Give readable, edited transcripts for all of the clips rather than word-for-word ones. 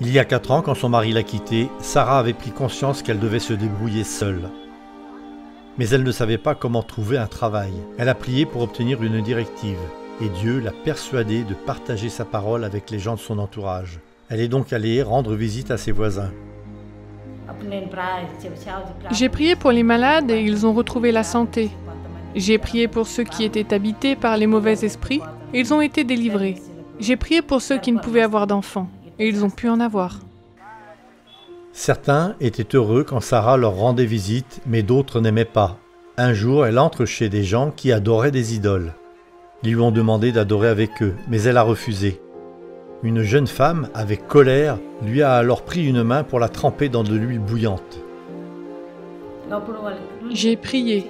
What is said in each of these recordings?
Il y a 4 ans, quand son mari l'a quittée, Sarah avait pris conscience qu'elle devait se débrouiller seule. Mais elle ne savait pas comment trouver un travail. Elle a prié pour obtenir une directive, et Dieu l'a persuadée de partager sa parole avec les gens de son entourage. Elle est donc allée rendre visite à ses voisins. J'ai prié pour les malades et ils ont retrouvé la santé. J'ai prié pour ceux qui étaient habités par les mauvais esprits et ils ont été délivrés. J'ai prié pour ceux qui ne pouvaient avoir d'enfants et ils ont pu en avoir. Certains étaient heureux quand Sarah leur rendait visite, mais d'autres n'aimaient pas. Un jour, elle entre chez des gens qui adoraient des idoles. Ils lui ont demandé d'adorer avec eux, mais elle a refusé. Une jeune femme, avec colère, lui a alors pris une main pour la tremper dans de l'huile bouillante. J'ai prié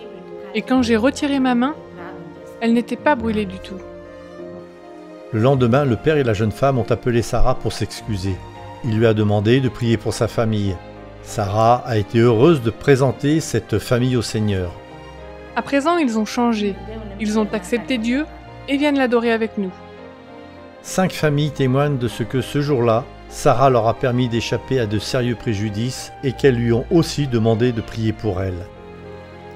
et quand j'ai retiré ma main, elle n'était pas brûlée du tout. Le lendemain, le père et la jeune femme ont appelé Sarah pour s'excuser. Il lui a demandé de prier pour sa famille. Sarah a été heureuse de présenter cette famille au Seigneur. À présent, ils ont changé. Ils ont accepté Dieu et viennent l'adorer avec nous. 5 familles témoignent de ce que ce jour-là, Sarah leur a permis d'échapper à de sérieux préjudices et qu'elles lui ont aussi demandé de prier pour elle.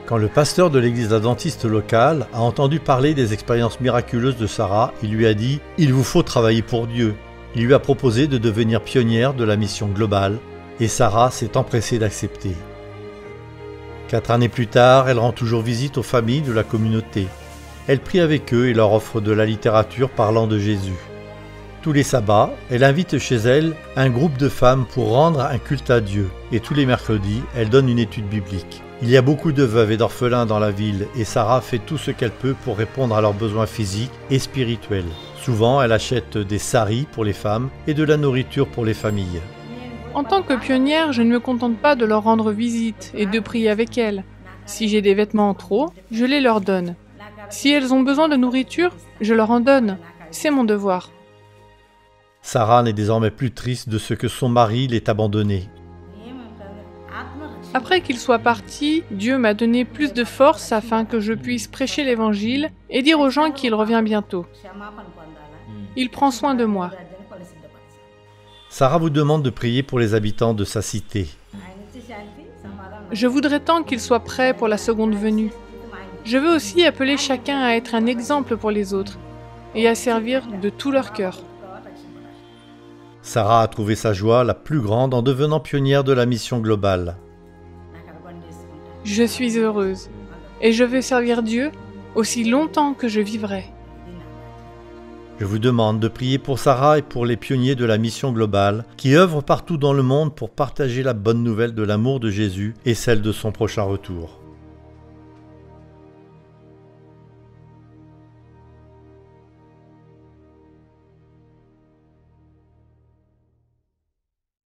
Quand le pasteur de l'église adventiste locale a entendu parler des expériences miraculeuses de Sarah, il lui a dit « Il vous faut travailler pour Dieu ». Il lui a proposé de devenir pionnière de la mission globale et Sarah s'est empressée d'accepter. 4 années plus tard, elle rend toujours visite aux familles de la communauté. Elle prie avec eux et leur offre de la littérature parlant de Jésus. Tous les sabbats, elle invite chez elle un groupe de femmes pour rendre un culte à Dieu et tous les mercredis, elle donne une étude biblique. Il y a beaucoup de veuves et d'orphelins dans la ville et Sarah fait tout ce qu'elle peut pour répondre à leurs besoins physiques et spirituels. Souvent, elle achète des saris pour les femmes et de la nourriture pour les familles. En tant que pionnière, je ne me contente pas de leur rendre visite et de prier avec elles. Si j'ai des vêtements en trop, je les leur donne. Si elles ont besoin de nourriture, je leur en donne. C'est mon devoir. Sarah n'est désormais plus triste de ce que son mari l'ait abandonnée. Après qu'il soit parti, Dieu m'a donné plus de force afin que je puisse prêcher l'Évangile et dire aux gens qu'il revient bientôt. Il prend soin de moi. Sarah vous demande de prier pour les habitants de sa cité. Je voudrais tant qu'ils soient prêts pour la seconde venue. Je veux aussi appeler chacun à être un exemple pour les autres et à servir de tout leur cœur. Sarah a trouvé sa joie la plus grande en devenant pionnière de la mission globale. Je suis heureuse et je veux servir Dieu aussi longtemps que je vivrai. Je vous demande de prier pour Sarah et pour les pionniers de la mission globale qui œuvrent partout dans le monde pour partager la bonne nouvelle de l'amour de Jésus et celle de son prochain retour.